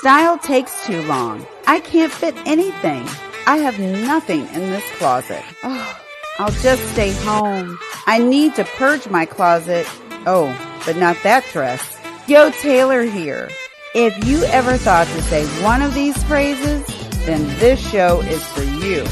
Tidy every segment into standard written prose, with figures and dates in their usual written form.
Style takes too long. I can't fit anything. I have nothing in this closet. Oh, I'll just stay home. I need to purge my closet. Oh, but not that dress. Yo, Taylor here. If you ever thought to say one of these phrases, then this show is for you.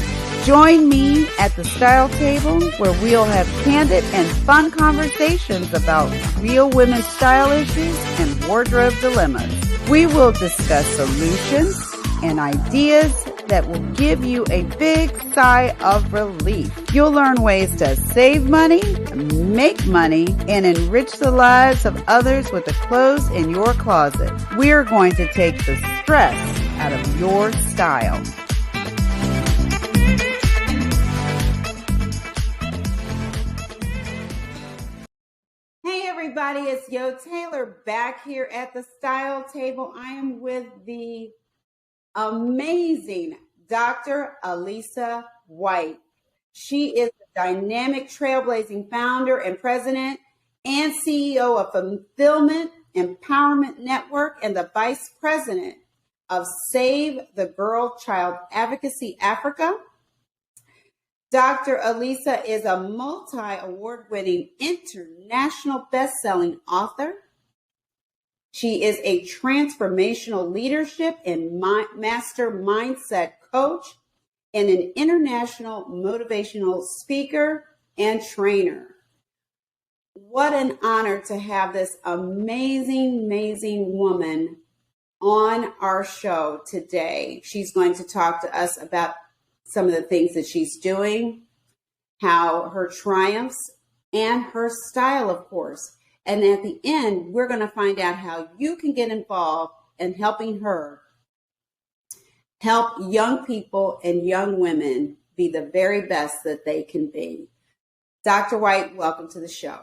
Join me at the Style Table, where we'll have candid and fun conversations about real women's style issues and wardrobe dilemmas. We will discuss solutions and ideas that will give you a big sigh of relief. You'll learn ways to save money, make money, and enrich the lives of others with the clothes in your closet. We're going to take the stress out of your style. Hey everybody, it's Yo Taylor back here at the Style Table. I am with the amazing Dr. Alisa Whyte. She is the dynamic, trailblazing founder and president and CEO of Fulfillment Empowerment Network and the vice president of Save the Girl Child Advocacy Africa. Dr. Alisa is a multi-award-winning international best-selling author. She is a transformational leadership and master mindset coach and an international motivational speaker and trainer. What an honor to have this amazing, amazing woman on our show today. She's going to talk to us about some of the things that she's doing, how her triumphs, and her style, of course. And at the end, we're going to find out how you can get involved in helping her help young people and young women be the very best that they can be. Dr. Whyte, welcome to the show.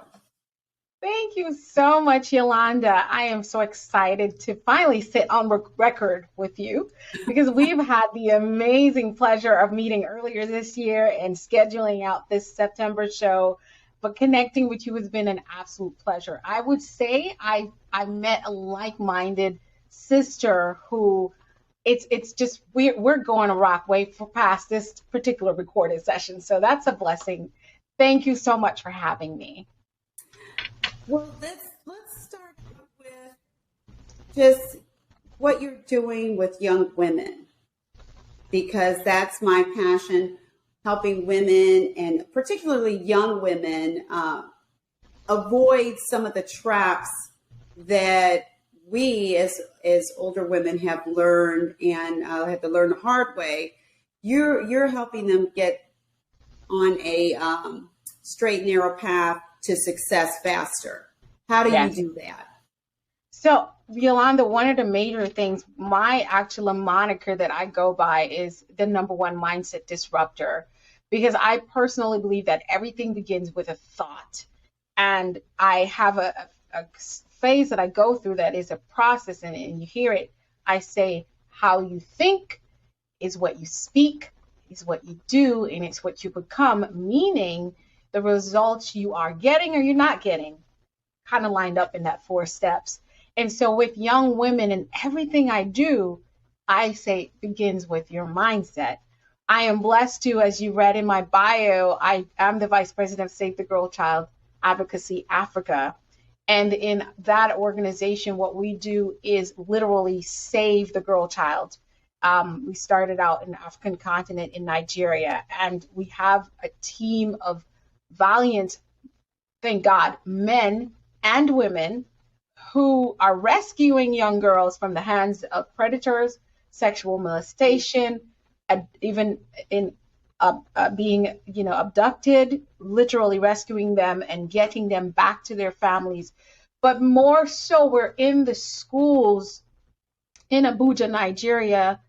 Thank you so much, Yolanda. I am so excited to finally sit on record with you because we've had the amazing pleasure of meeting earlier this year and scheduling out this September show. But connecting with you has been an absolute pleasure. I would say I met a like-minded sister who it's just we're going to rock way past this particular recorded session. So that's a blessing. Thank you so much for having me. Well, let's start with just what you're doing with young women, because that's my passion, helping women and particularly young women avoid some of the traps that we as older women have learned and had to learn the hard way. You're helping them get on a straight and narrow path to success faster. How do you do that? So, Yolanda, one of the major things, my actual moniker that I go by is the #1 mindset disruptor, because I personally believe that everything begins with a thought. And I have a phase that I go through that is a process, and you hear it. I say, how you think is what you speak, is what you do, and it's what you become, meaning the results you are getting or you're not getting, kind of lined up in that 4 steps. And so with young women and everything I do, I say begins with your mindset. I am blessed to, as you read in my bio, I am the vice president of Save the Girl Child Advocacy Africa. And in that organization, what we do is literally save the girl child. We started out in the African continent in Nigeria, and we have a team of valiant, thank God, men and women who are rescuing young girls from the hands of predators, sexual molestation, even in being, abducted, literally rescuing them and getting them back to their families. But more so, we're in the schools in Abuja, Nigeria,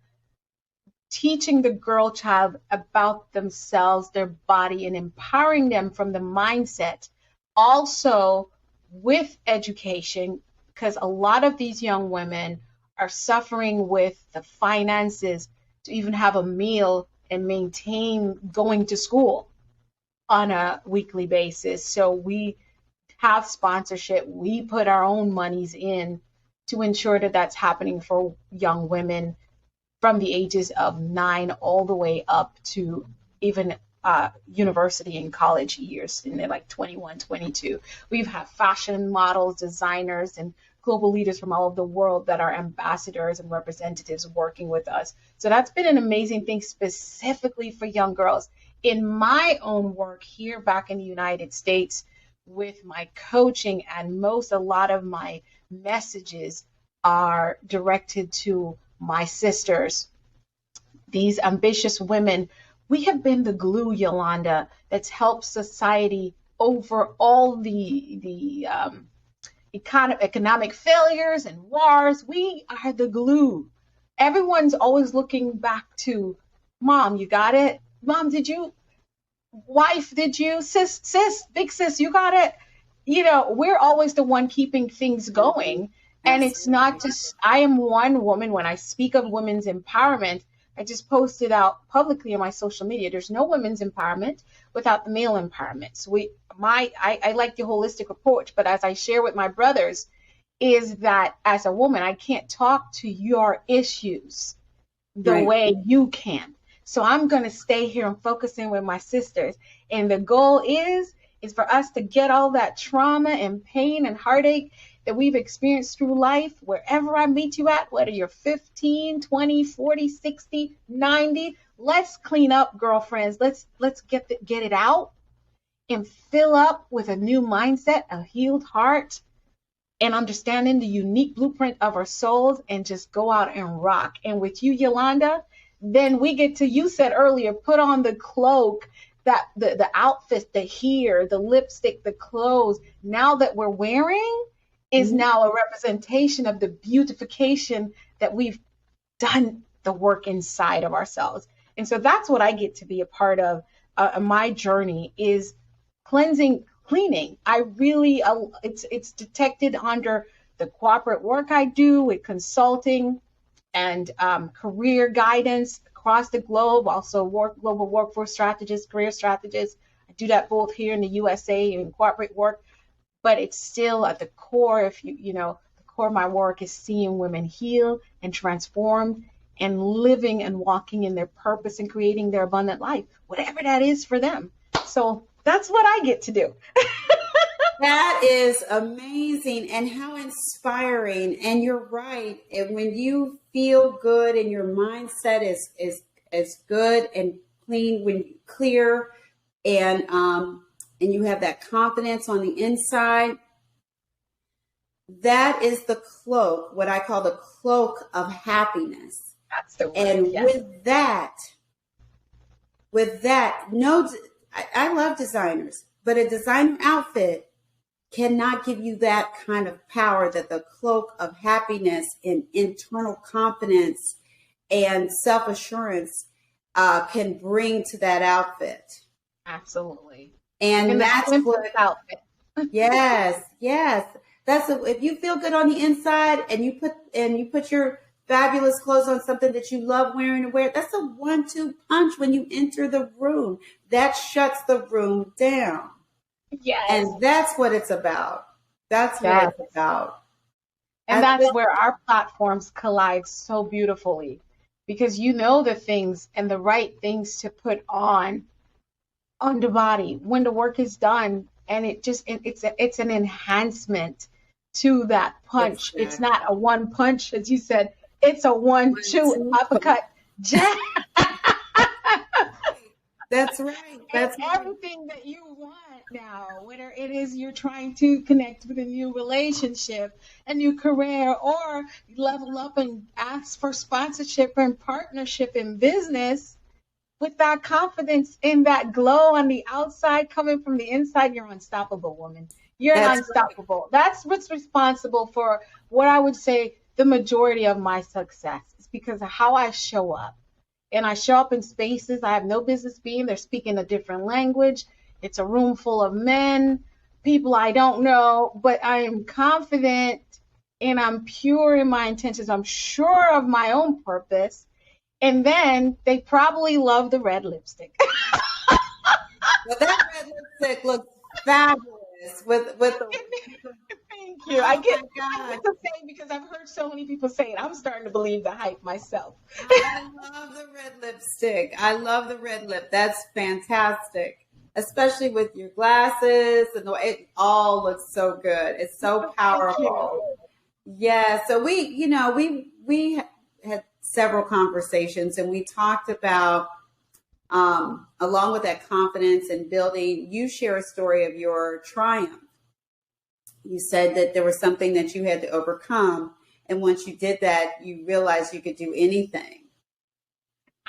teaching the girl child about themselves, their body, and empowering them from the mindset. Also with education, because a lot of these young women are suffering with the finances to even have a meal and maintain going to school on a weekly basis. So we have sponsorship. We put our own monies in to ensure that that's happening for young women from the ages of 9 all the way up to even university and college years, and they're like 21, 22. We've had fashion models, designers, and global leaders from all over the world that are ambassadors and representatives working with us. So that's been an amazing thing specifically for young girls. In my own work here back in the United States with my coaching, and a lot of my messages are directed to my sisters, these ambitious women. We have been the glue, Yolanda, that's helped society over all the economic failures and wars. We are the glue. Everyone's always looking back to, Mom, you got it? Mom, did you? Wife, did you? Sis, big sis, you got it? We're always the one keeping things going. And it's not just, I am one woman. When I speak of women's empowerment, I just posted out publicly on my social media, there's no women's empowerment without the male empowerment. So I like the holistic approach, but as I share with my brothers, is that as a woman, I can't talk to your issues the way you can. So I'm going to stay here and focus in with my sisters. And the goal is for us to get all that trauma and pain and heartache that we've experienced through life, wherever I meet you at, whether you're 15, 20, 40, 60, 90, let's clean up, girlfriends. Let's get it out and fill up with a new mindset, a healed heart, and understanding the unique blueprint of our souls, and just go out and rock. And with you, Yolanda, then we get to, you said earlier, put on the cloak, that the outfit, the hair, the lipstick, the clothes, now that we're wearing is now a representation of the beautification that we've done the work inside of ourselves. And so that's what I get to be a part of. My journey is cleansing, cleaning. I really, it's detected under the corporate work I do with consulting and career guidance across the globe, also global workforce strategist, career strategist. I do that both here in the USA and in corporate work. But it's still at the core, the core of my work is seeing women heal and transformed and living and walking in their purpose and creating their abundant life, whatever that is for them. So that's what I get to do. That is amazing, and how inspiring. And you're right. And when you feel good and your mindset is good and clear, and you have that confidence on the inside, that is the cloak, what I call the cloak of happiness. That's the word. And yes. with that, no, I love designers, but a designer outfit cannot give you that kind of power that the cloak of happiness and internal confidence and self-assurance can bring to that outfit. Absolutely. And that's what outfit. Yes. If you feel good on the inside and you put your fabulous clothes on, something that you love wearing and wear, that's a 1-2 punch when you enter the room. That shuts the room down. Yes. And that's what it's about. That's what it's about. And that's where our platforms collide so beautifully, because the things and the right things to put on the body when the work is done, and it's an enhancement to that punch. Exactly. It's not a one punch, as you said. It's a 1-2 uppercut. That's right. That's everything that you want now, whether it is you're trying to connect with a new relationship, a new career, or level up and ask for sponsorship and partnership in business. With that confidence and that glow on the outside coming from the inside, you're unstoppable, woman. You're unstoppable. Right. That's what's responsible for what I would say the majority of my success is because of how I show up. And I show up in spaces I have no business being. They're speaking a different language. It's a room full of men, people I don't know, but I am confident and I'm pure in my intentions. I'm sure of my own purpose. And then they probably love the red lipstick. Well, that red lipstick looks fabulous with the Thank you. Oh my I God. get to say because I've heard so many people say it. I'm starting to believe the hype myself. I love the red lipstick. I love the red lip. That's fantastic. Especially with your glasses and it all looks so good. It's so Thank you. powerful. Yeah. So we had several conversations and we talked about along with that confidence and building, you share a story of your triumph. You said that there was something that you had to overcome. And once you did that, you realized you could do anything.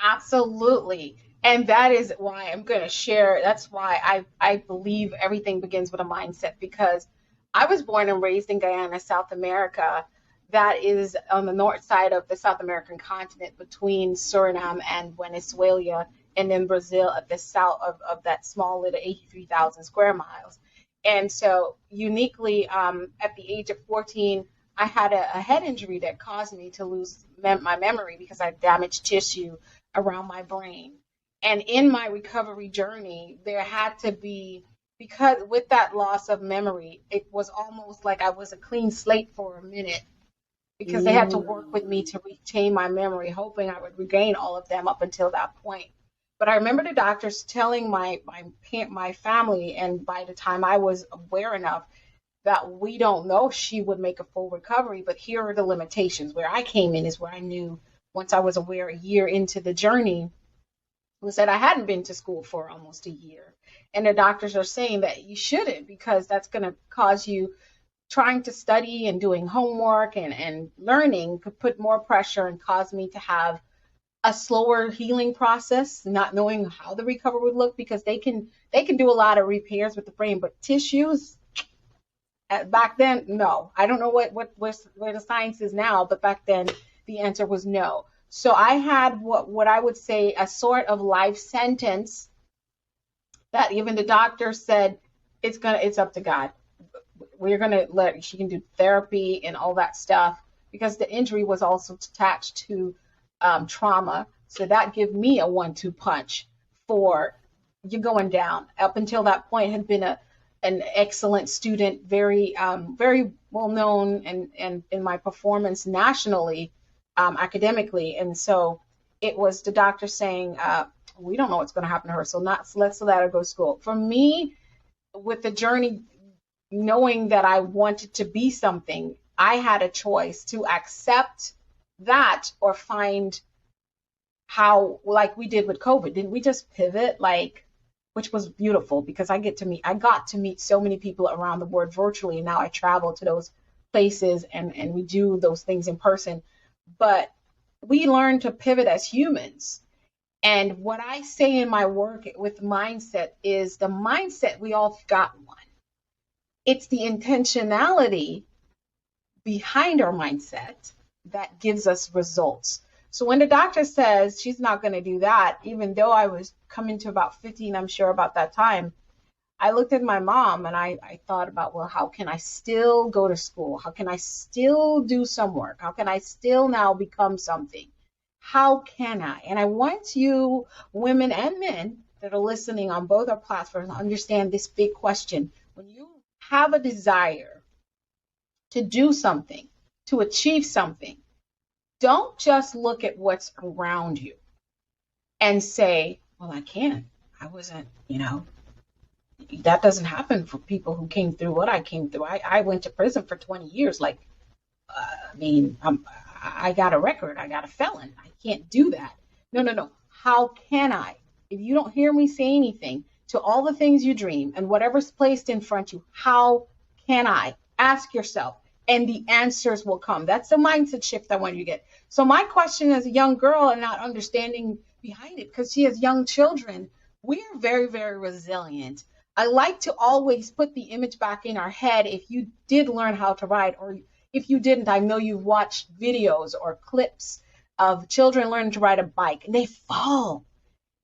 Absolutely. And that is why I'm going to share. That's why I believe everything begins with a mindset because I was born and raised in Guyana, South America. That is on the north side of the South American continent between Suriname and Venezuela, and then Brazil at the south of that small little 83,000 square miles. And so, uniquely, at the age of 14, I had a head injury that caused me to lose my memory because I damaged tissue around my brain. And in my recovery journey, there had to be, because with that loss of memory, it was almost like I was a clean slate for a minute because they had to work with me to retain my memory, hoping I would regain all of them up until that point. But I remember the doctors telling my family, and by the time I was aware enough, that we don't know if she would make a full recovery, but here are the limitations. Where I came in is where I knew once I was aware a year into the journey was that I hadn't been to school for almost a year. And the doctors are saying that you shouldn't because that's going to cause you trying to study and doing homework and learning could put more pressure and cause me to have a slower healing process, not knowing how the recovery would look because they can do a lot of repairs with the brain, but tissues back then, no. I don't know where the science is now, but back then the answer was no. So I had what I would say a sort of life sentence that even the doctor said it's up to God. We're gonna she can do therapy and all that stuff because the injury was also attached to trauma. So that gave me a 1-2 punch for you going down. Up until that point had been an excellent student, very very well known and in my performance nationally, academically. And so it was the doctor saying, we don't know what's going to happen to her, so let's let her go to school. For me, with the journey, knowing that I wanted to be something, I had a choice to accept that or find how, like we did with COVID, didn't we just pivot? Which was beautiful because I got to meet so many people around the world virtually. And now I travel to those places and we do those things in person. But we learn to pivot as humans. And what I say in my work with mindset is the mindset, we all got one. It's the intentionality behind our mindset that gives us results. So when the doctor says she's not going to do that, even though I was coming to about 15, I'm sure about that time, I looked at my mom and I thought about, well, how can I still go to school? How can I still do some work? How can I still now become something? How can I? And I want you, women and men that are listening on both our platforms, to understand this big question. When you have a desire to do something, to achieve something, don't just look at what's around you and say, well, I can't. I wasn't, that doesn't happen for people who came through what I came through. I went to prison for 20 years. I got a record. I got a felon. I can't do that. No. How can I? If you don't hear me say anything to all the things you dream and whatever's placed in front of you, how can I? Ask yourself, and the answers will come. That's the mindset shift I want you to get. So my question as a young girl and not understanding behind it, because she has young children, we are very, very resilient. I like to always put the image back in our head. If you did learn how to ride, or if you didn't, I know you've watched videos or clips of children learning to ride a bike and they fall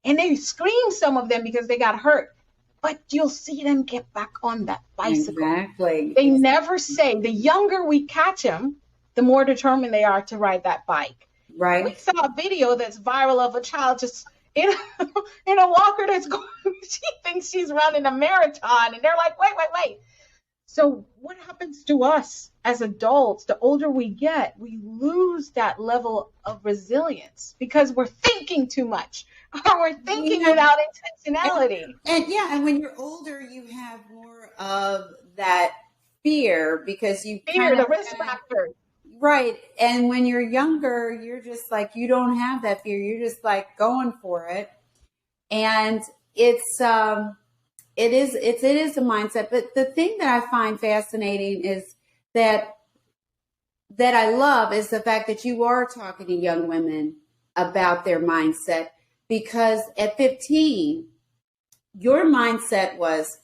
and they scream, some of them, because they got hurt. But you'll see them get back on that bicycle. Exactly. They never say, the younger we catch them, the more determined they are to ride that bike. Right. We saw a video that's viral of a child just in a walker that's going, she thinks she's running a marathon. And they're like, wait. So what happens to us as adults? The older we get, we lose that level of resilience because we're thinking too much or we're thinking Yeah. without And, intentionality. and yeah, and when you're older, you have more of that fear because you kind Fear, of the risk had, factor. right. And when you're younger, you're just like, you don't have that fear. You're just like going for it. And it's, it is a mindset. But the thing that I find fascinating is that I love is the fact that you are talking to young women about their mindset because at 15, your mindset was,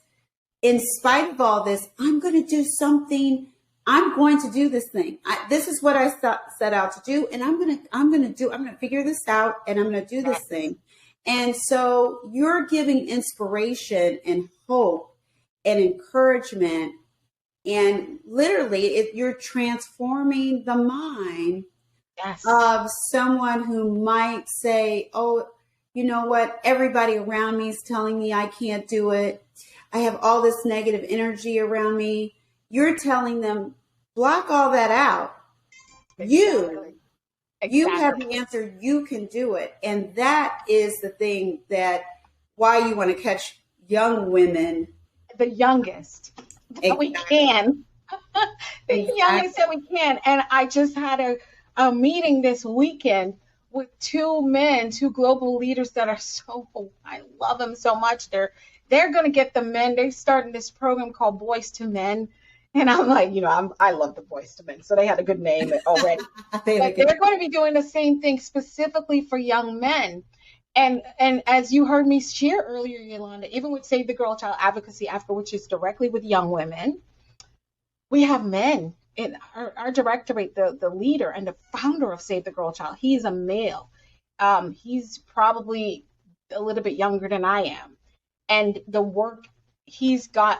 in spite of all this, I'm going to do something. I'm going to do this thing. This is what I set out to do, and I'm going to figure this out, and I'm going to do this thing. And so you're giving inspiration and hope and encouragement, and literally, you're transforming the mind Yes. of someone who might say, "Oh, you know what? Everybody around me is telling me I can't do it. I have all this negative energy around me." You're telling them, block all that out. Exactly. You have Exactly. the answer. You can do it. And that is the thing that why you want to catch young women. The youngest that we Exactly. can. The youngest Exactly. that we can. And I just had a meeting this weekend with two men, two global leaders that are so, I love them so much. They're going to get the men. They're starting this program called Boys to Men. And I'm like, I love the Boys to Men. So they had a good name already. But they're going to be doing the same thing specifically for young men. And as you heard me share earlier, Yolanda, even with Save the Girl Child Advocacy Africa, which is directly with young women, we have men in our directorate, the leader and the founder of Save the Girl Child. He is a male. He's probably a little bit younger than I am. And the work he's got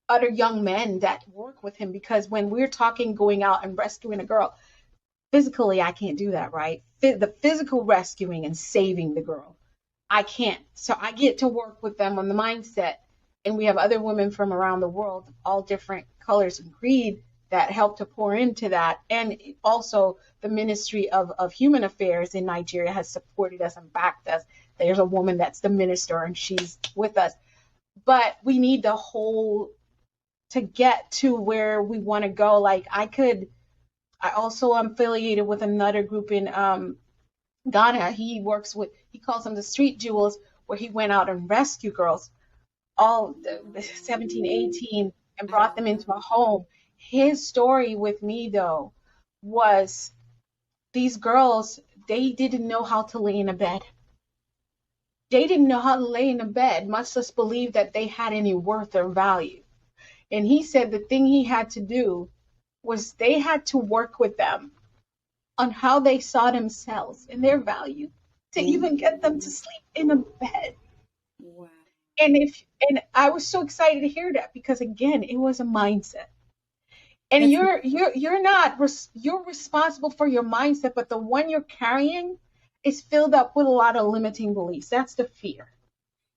other young men that work with him because when we're talking going out and rescuing a girl, physically I can't do that, right? The physical rescuing and saving the girl, I can't. So I get to work with them on the mindset. And we have other women from around the world, all different colors and creed, that help to pour into that. And also the Ministry of Human Affairs in Nigeria has supported us and backed us. There's a woman that's the minister and she's with us. But we need the whole to get to where we want to go. Like I also am affiliated with another group in Ghana. He calls them the street jewels, where he went out and rescued girls, all 17, 18, and brought them into a home. His story with me, though, was these girls, they didn't know how to lay in a bed. They didn't know how to lay in a bed, much less believe that they had any worth or value. And he said the thing he had to do was they had to work with them on how they saw themselves and their value to even get them to sleep in a bed. Wow. And I was so excited to hear that because again, it was a mindset. And It's, you're responsible for your mindset, but the one you're carrying is filled up with a lot of limiting beliefs. That's the fear.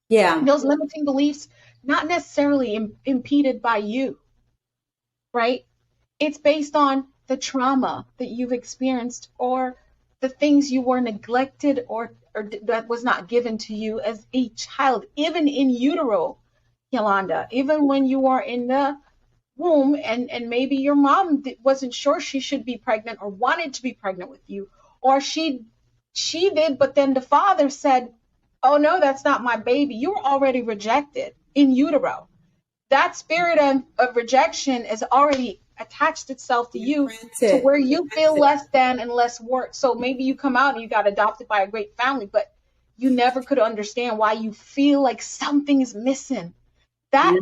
yeah. And those limiting beliefs not necessarily impeded by you, right? It's based on the trauma that you've experienced or the things you were neglected or that was not given to you as a child, even in utero, Yolanda, even when you are in the womb and maybe your mom wasn't sure she should be pregnant or wanted to be pregnant with you, or she did, but then the father said, oh no, that's not my baby. You were already rejected in utero. That spirit of rejection is already attached itself to you to Imprinted. where you feel less than and less worth. So maybe you come out and you got adopted by a great family, but you never could understand why you feel like something is missing. That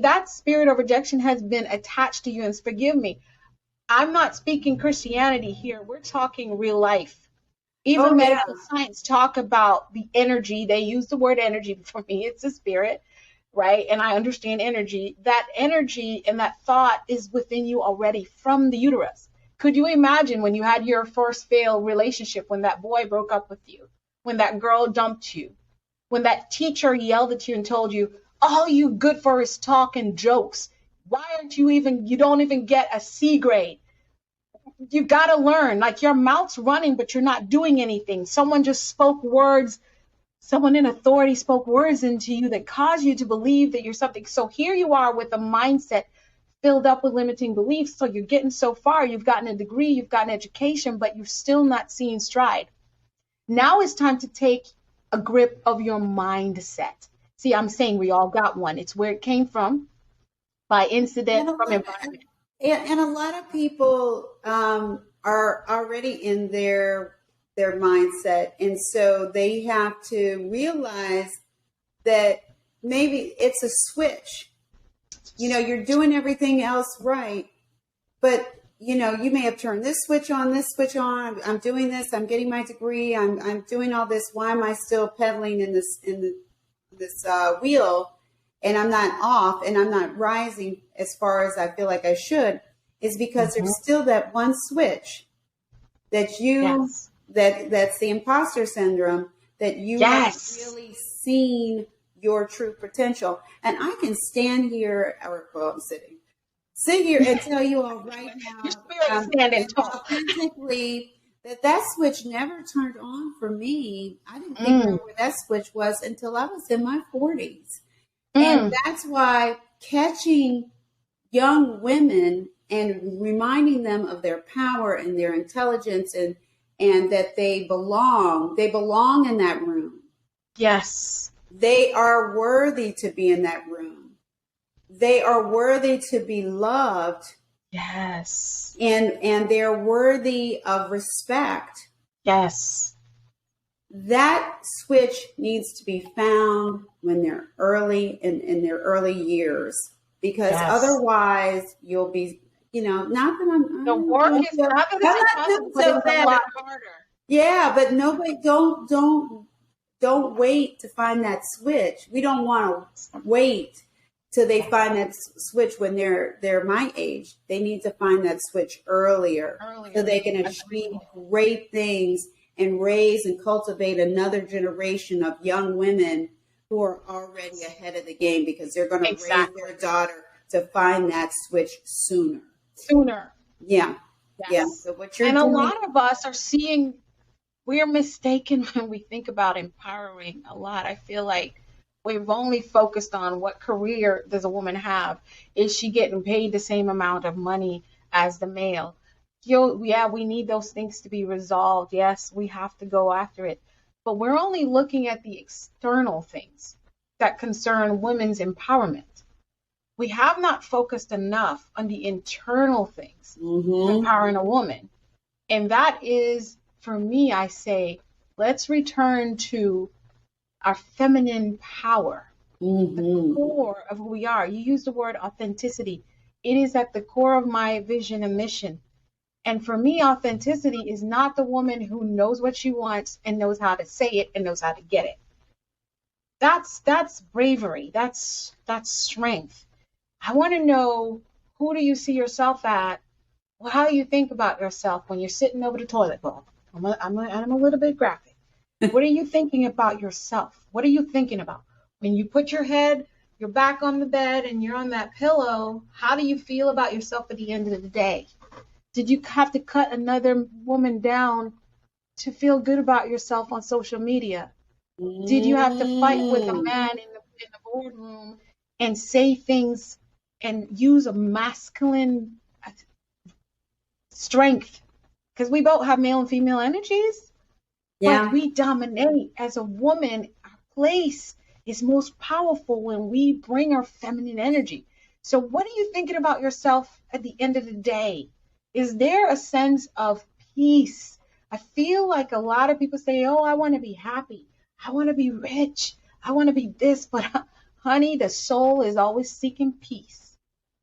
that spirit of rejection has been attached to you. And forgive me, I'm not speaking Christianity here. We're talking real life. Oh Even yeah. medical science talk about the energy. They use the word energy. For me, it's a spirit, right? And I understand energy. That energy and that thought is within you already from the uterus. Could you imagine when you had your first failed relationship, when that boy broke up with you, when that girl dumped you, when that teacher yelled at you and told you, all you good for is talk and jokes? Why aren't you don't even get a C grade? You got to learn. Like, your mouth's running, but you're not doing anything. Someone just spoke words. Someone in authority spoke words into you that caused you to believe that you're something. So here you are with a mindset filled up with limiting beliefs. So you're getting so far. You've gotten a degree, you've gotten education, but you're still not seeing stride. Now it's time to take a grip of your mindset. See, I'm saying we all got one. It's where it came from, by incident, from environment. And a lot of people are already in their mindset, and so they have to realize that maybe it's a switch. You're doing everything else right, but you may have turned this switch on. I'm doing this. I'm getting my degree. I'm doing all this. Why am I still pedaling in this wheel? And I'm not off, and I'm not rising as far as I feel like I should, is because there's still that one switch that that's the imposter syndrome, that you haven't really seen your true potential. And I can stand here, I'm sit here and tell you all right now, standing tall, authentically, that switch never turned on for me. I didn't think where that switch was until I was in my 40s. And that's why catching young women and reminding them of their power and their intelligence and that they belong in that room. Yes. They are worthy to be in that room. They are worthy to be loved. Yes. And they're worthy of respect. Yes. That switch needs to be found when they're early in their early years, because otherwise you'll be, not that I'm the work is not so bad, a lot harder. Yeah, but nobody don't wait to find that switch. We don't want to wait till they find that switch when they're my age. They need to find that switch earlier. So they can achieve great things and raise and cultivate another generation of young women who are already ahead of the game, because they're going to raise their daughter to find that switch sooner. Yeah. Yes. Yeah. So what you're doing, a lot of us are seeing, we're mistaken when we think about empowering a lot. I feel like we've only focused on what career does a woman have. Is she getting paid the same amount of money as the male? We need those things to be resolved. Yes, we have to go after it. But we're only looking at the external things that concern women's empowerment. We have not focused enough on the internal things empowering a woman. And that is, for me, I say, let's return to our feminine power, the core of who we are. You use the word authenticity. It is at the core of my vision and mission. And for me, authenticity is not the woman who knows what she wants and knows how to say it and knows how to get it. That's bravery. That's strength. I want to know, who do you see yourself at? Well, how do you think about yourself when you're sitting over the toilet bowl? I'm a little bit graphic. What are you thinking about yourself? What are you thinking about? When you put your back on the bed and you're on that pillow, how do you feel about yourself at the end of the day? Did you have to cut another woman down to feel good about yourself on social media? Did you have to fight with a man in the boardroom and say things and use a masculine strength? Because we both have male and female energies. Yeah. But we dominate as a woman. Our place is most powerful when we bring our feminine energy. So what are you thinking about yourself at the end of the day? Is there a sense of peace? I feel like a lot of people say, oh, I want to be happy. I want to be rich. I want to be this. But honey, the soul is always seeking peace.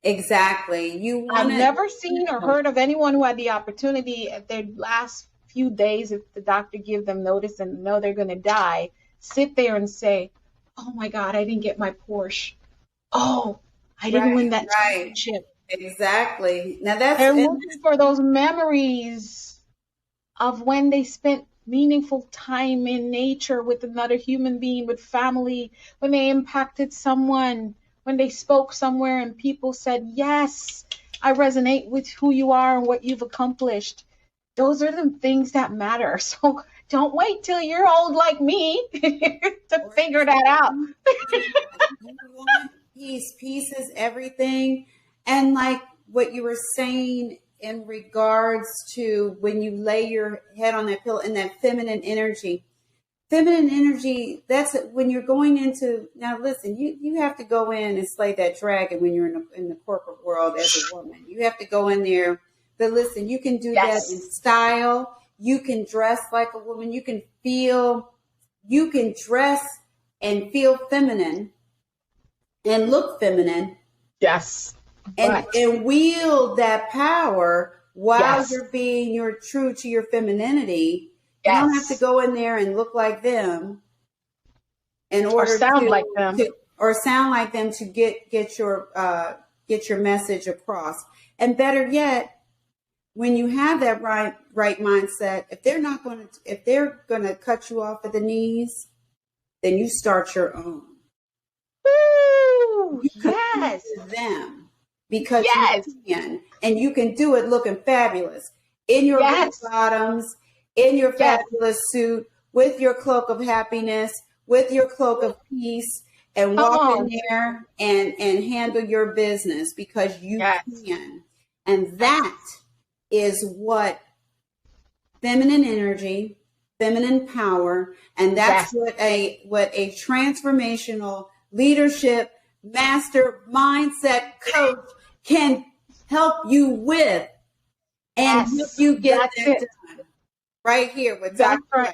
Exactly. I've never seen or heard of anyone who had the opportunity at their last few days, if the doctor give them notice and know they're going to die, sit there and say, oh my God, I didn't get my Porsche. Oh, I didn't win that championship. Exactly. Now they're looking for those memories of when they spent meaningful time in nature with another human being, with family, when they impacted someone, when they spoke somewhere and people said, yes, I resonate with who you are and what you've accomplished. Those are the things that matter. So don't wait till you're old like me to figure that out. You want peace. Peace is everything. And like what you were saying in regards to when you lay your head on that pillow and that feminine energy, that's when you're going into, now listen, you have to go in and slay that dragon when you're in the corporate world as a woman. You have to go in there, but listen, you can do that in style. You can dress like a woman. You can dress and feel feminine and look feminine. Yes. And wield that power while you're being true to your femininity. You don't have to go in there and look like them in order sound like them to get your message across. And better yet, when you have that right mindset, if they're gonna cut you off at the knees, then you start your own. Woo! Yes. Them because you can, and you can do it looking fabulous in your bottoms, in your fabulous suit, with your cloak of happiness, with your cloak of peace, and walk in there and handle your business because you can. And that is what feminine energy, feminine power, and that's what a transformational leadership master mindset coach can help you with, and help you get that done right here with Dr. Whyte.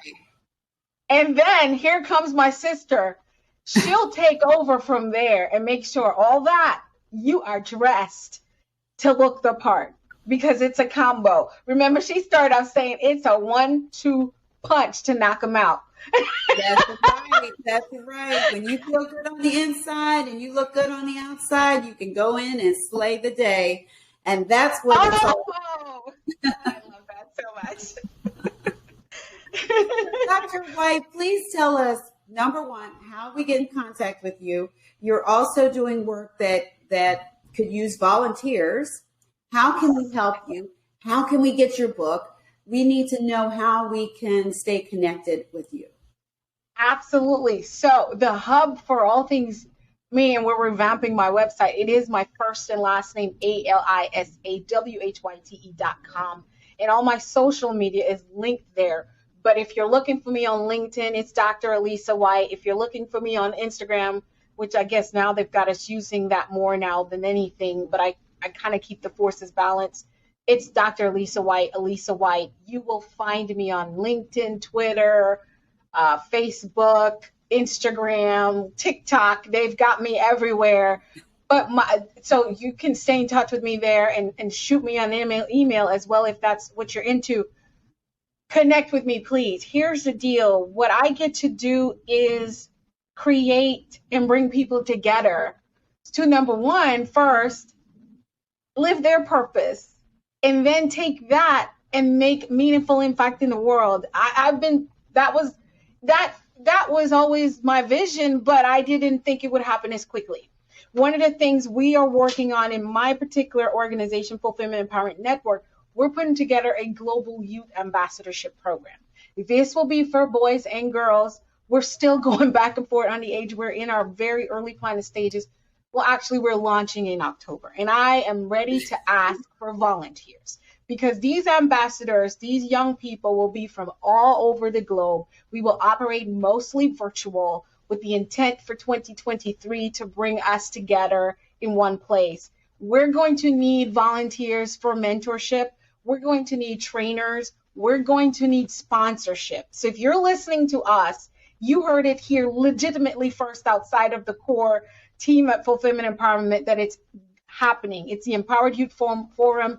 And then here comes my sister. She'll take over from there and make sure all that you are dressed to look the part, because it's a combo. Remember, she started off saying it's a 1-2 punch to knock them out. That's right. That's right. When you feel good on the inside and you look good on the outside, you can go in and slay the day. And that's what it's all about. I love that so much. Dr. Whyte, please tell us, number one, how we get in contact with you. You're also doing work that could use volunteers. How can we help you? How can we get your book? We need to know how we can stay connected with you. Absolutely. So the hub for all things me, and we're revamping my website. It is my first and last name, ALISAWHYTE.com. And all my social media is linked there. But if you're looking for me on LinkedIn, it's Dr. Alisa Whyte. If you're looking for me on Instagram, which I guess now they've got us using that more now than anything, but I kind of keep the forces balanced. It's Dr. Alisa Whyte, Alisa Whyte. You will find me on LinkedIn, Twitter, Facebook, Instagram, TikTok. They've got me everywhere. But so you can stay in touch with me there and shoot me an email as well if that's what you're into. Connect with me, please. Here's the deal. What I get to do is create and bring people together to, number one, first, live their purpose, and then take that and make meaningful impact in the world. That was always my vision, but I didn't think it would happen as quickly. One of the things we are working on in my particular organization, Fulfillment Empowerment Network, we're putting together a global youth ambassadorship program. This will be for boys and girls. We're still going back and forth on the age. We're in our very early planning stages. Well, actually, we're launching in October, and I am ready to ask for volunteers, because these ambassadors, these young people, will be from all over the globe. We will operate mostly virtual with the intent for 2023 to bring us together in one place. We're going to need volunteers for mentorship. We're going to need trainers. We're going to need sponsorship. So if you're listening to us, you heard it here legitimately first outside of the core team at Fulfillment Empowerment that it's happening. It's the Empowered Youth Forum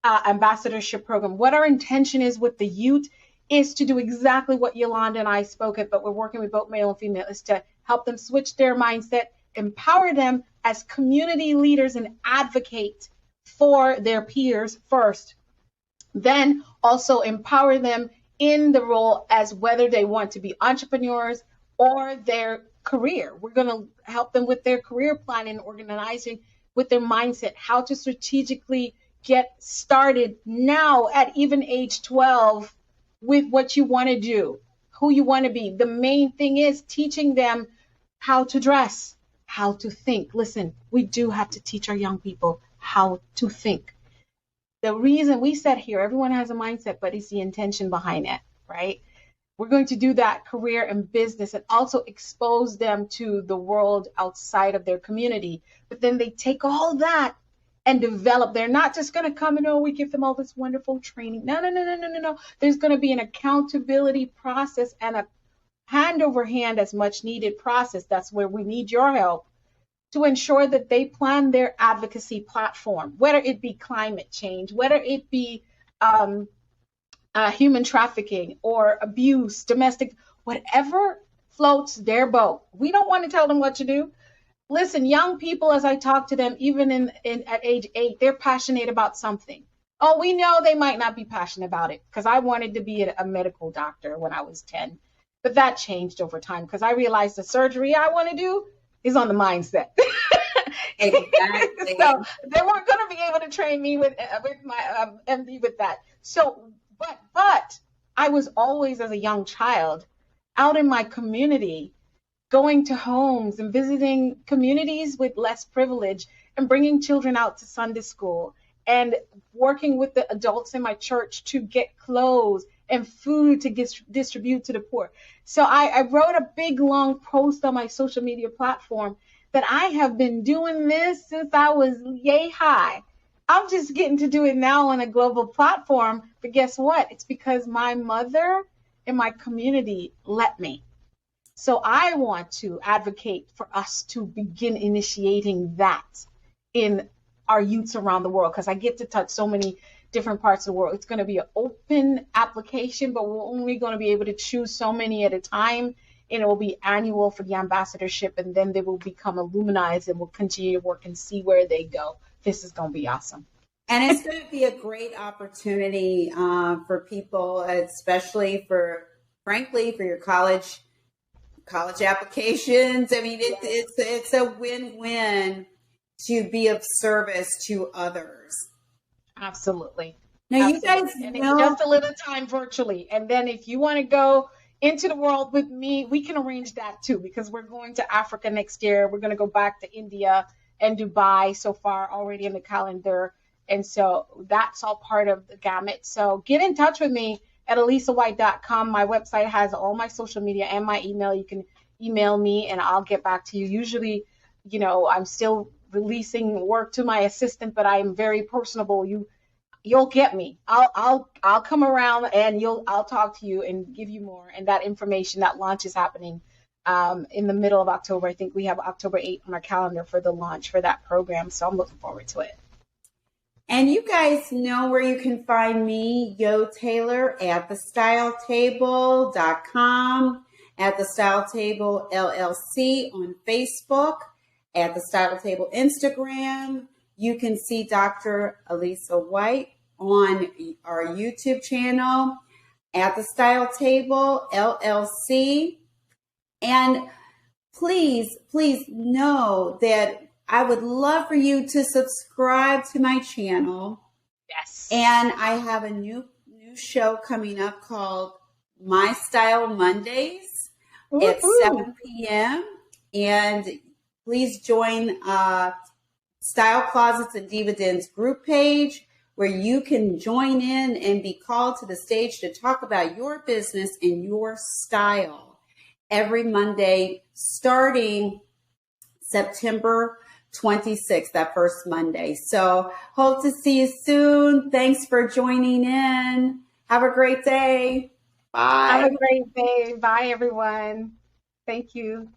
ambassadorship program. What our intention is with the youth is to do exactly what Yolanda and I spoke at, but we're working with both male and female, is to help them switch their mindset, empower them as community leaders and advocate for their peers first, then also empower them in the role as whether they want to be entrepreneurs or they're career. We're going to help them with their career planning, organizing with their mindset, how to strategically get started now at even age 12 with what you want to do, who you want to be. The main thing is teaching them how to dress, how to think. Listen, we do have to teach our young people how to think. The reason we said here, everyone has a mindset, but it's the intention behind it, right? We're going to do that career and business and also expose them to the world outside of their community. But then they take all that and develop. They're not just going to come and, oh, we give them all this wonderful training. No. There's going to be an accountability process and a hand over hand as much needed process. That's where we need your help to ensure that they plan their advocacy platform, whether it be climate change, whether it be human trafficking or abuse, domestic, whatever floats their boat. We don't want to tell them what to do. Listen, young people, as I talk to them, even at age 8, they're passionate about something. Oh, we know they might not be passionate about it, because I wanted to be a medical doctor when I was 10. But that changed over time because I realized the surgery I want to do is on the mindset. Exactly. So they weren't going to be able to train me with my MD with that. So, but I was always, as a young child, out in my community, going to homes and visiting communities with less privilege and bringing children out to Sunday school and working with the adults in my church to get clothes and food to distribute to the poor. So I wrote a big, long post on my social media platform that I have been doing this since I was yay high. I'm just getting to do it now on a global platform. But guess what? It's because my mother and my community let me. So I want to advocate for us to begin initiating that in our youths around the world, because I get to touch so many different parts of the world. It's going to be an open application, but we're only going to be able to choose so many at a time. And it will be annual for the ambassadorship, and then they will become alumnized and we'll continue to work and see where they go. This is going to be awesome. And it's going to be a great opportunity for people, especially frankly, for your college applications. I mean, it's a win-win to be of service to others. Absolutely. Now, Absolutely. You guys and know, just a little time virtually. And then if you want to go into the world with me, we can arrange that too, because we're going to Africa next year. We're going to go back to India and Dubai so far already in the calendar. And so that's all part of the gamut. So get in touch with me at alisawhite.com. My website has all my social media and my email. You can email me and I'll get back to you. Usually, I'm still releasing work to my assistant, but I am very personable. You'll get me. I'll come around and I'll talk to you and give you more. And that information, that launch is happening in the middle of October. I think we have October 8th on our calendar for the launch for that program. So I'm looking forward to it. And you guys know where you can find me, Yo Taylor, at thestyletable.com, at the Style Table LLC on Facebook, at the Style Table Instagram. You can see Dr. Alisa Whyte on our YouTube channel, at the Style Table LLC. And please know that I would love for you to subscribe to my channel. Yes. And I have a new show coming up called My Style Mondays at 7 p.m. And please join Style Closets and Dividends group page, where you can join in and be called to the stage to talk about your business and your style every Monday starting September 26th, that first Monday. So hope to see you soon. Thanks for joining in. Have a great day. Bye. Have a great day. Bye, everyone. Thank you.